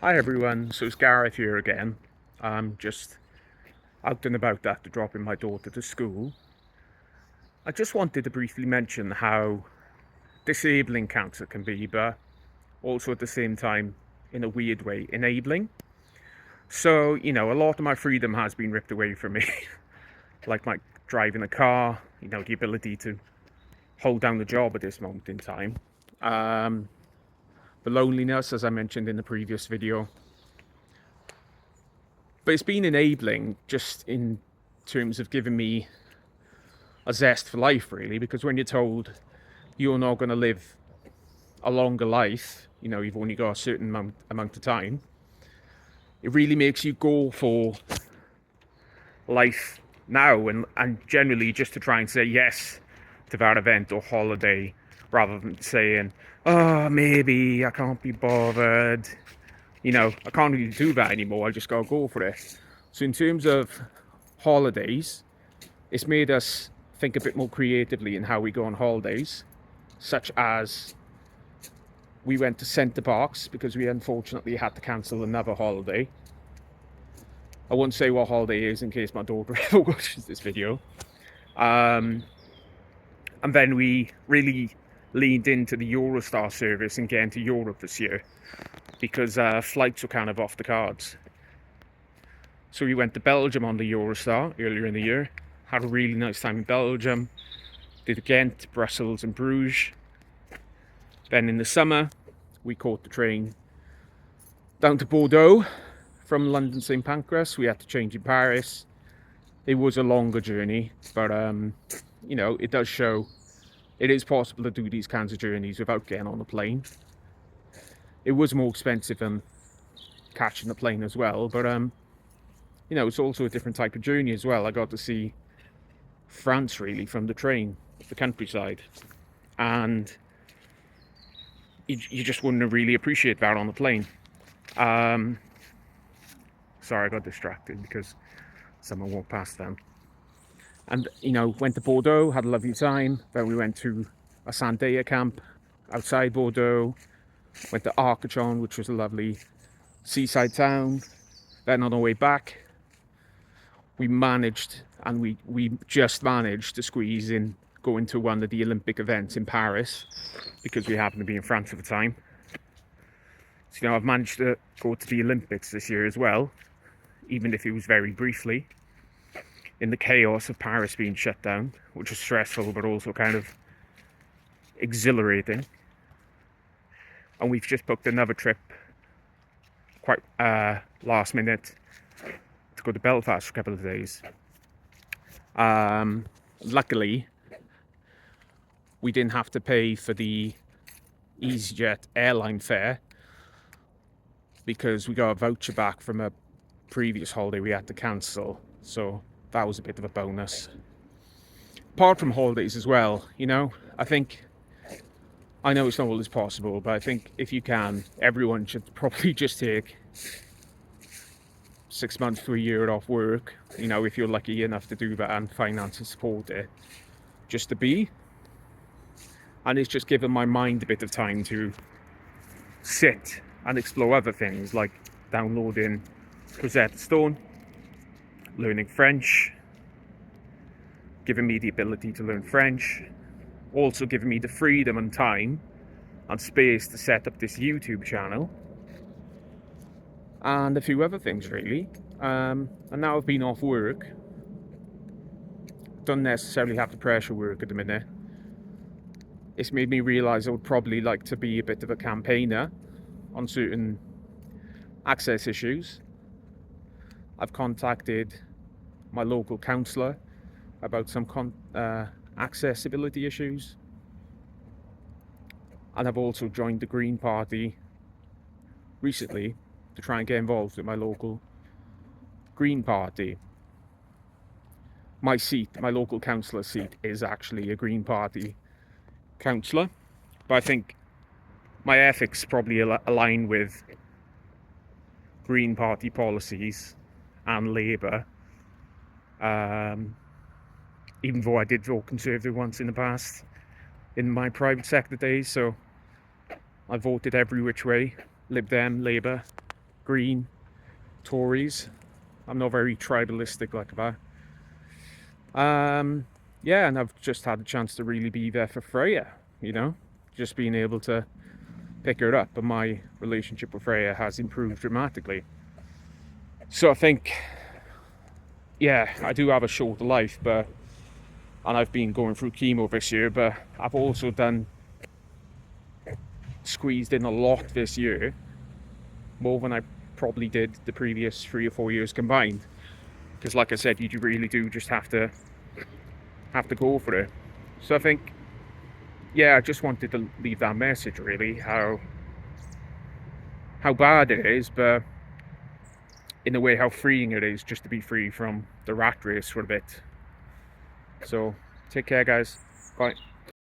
Hi everyone, so it's Gareth here again. I'm just out and about after dropping my daughter to school. I just wanted to briefly mention how disabling cancer can be, but also at the same time, in a weird way, enabling. So, a lot of my freedom has been ripped away from me, like my driving a car, the ability to hold down the job at this moment in time. The loneliness, as I mentioned in the previous video. But it's been enabling just in terms of giving me a zest for life, really, because when you're told you're not going to live a longer life, you've only got a certain amount of time, it really makes you go for life now and generally just to try and say yes to that event or holiday rather than saying, oh, maybe I can't be bothered. I can't really do that anymore. I just gotta go for it. So in terms of holidays, it's made us think a bit more creatively in how we go on holidays, such as we went to Centre Parks because we unfortunately had to cancel another holiday. I won't say what holiday it is in case my daughter ever watches this video. And then we really leaned into the Eurostar service and getting to Europe this year because flights were kind of off the cards. So we went to Belgium on the Eurostar earlier in the year, had a really nice time in Belgium, did Ghent, Brussels and Bruges. Then in the summer, we caught the train down to Bordeaux from London St Pancras. We had to change in Paris. It was a longer journey, but it does show it is possible to do these kinds of journeys without getting on a plane. It was more expensive than catching the plane as well, but it's also a different type of journey as well. I got to see France really from the train, the countryside, and you just wouldn't really appreciate that on the plane. Sorry, I got distracted because someone walked past them. And went to Bordeaux, had a lovely time. Then we went to a Sandia camp outside Bordeaux, went to Arcachon, which was a lovely seaside town. Then on our way back, we just managed to squeeze in going to one of the Olympic events in Paris because we happened to be in France at the time. So I've managed to go to the Olympics this year as well, even if it was very briefly, in the chaos of Paris being shut down, which was stressful but also kind of exhilarating. And we've just booked another trip quite last minute to go to Belfast for a couple of days. Luckily, we didn't have to pay for the EasyJet airline fare because we got a voucher back from a previous holiday we had to cancel. So that was a bit of a bonus. Apart from holidays as well, I know it's not always possible, but I think if you can, everyone should probably just take 6 months to a year off work, if you're lucky enough to do that and finances support it, just to be. And it's just given my mind a bit of time to sit and explore other things like downloading Rosetta Stone, learning French, giving me the ability to learn French, also giving me the freedom and time and space to set up this YouTube channel, and a few other things really. And now I've been off work, don't necessarily have to pressure work at the minute. It's made me realise I would probably like to be a bit of a campaigner on certain access issues. I've contacted my local councillor about some accessibility issues, and I've also joined the Green Party recently to try and get involved with my local Green Party. My local councillor seat is actually a Green Party councillor, but I think my ethics probably align with Green Party policies and Labour, even though I did vote Conservative once in the past in my private sector days, so I voted every which way, Lib Dem, Labour, Green, Tories. I'm not very tribalistic like that. Yeah, and I've just had a chance to really be there for Freya, just being able to pick her up, and my relationship with Freya has improved dramatically. So I think, yeah, I do have a short life, and I've been going through chemo this year, but I've also squeezed in a lot this year, more than I probably did the previous 3 or 4 years combined. Because, like I said, you really do just have to go for it. So I think, yeah, I just wanted to leave that message, really, how bad it is, but in a way how freeing it is just to be free from the rat race for a bit. So take care, guys. Bye.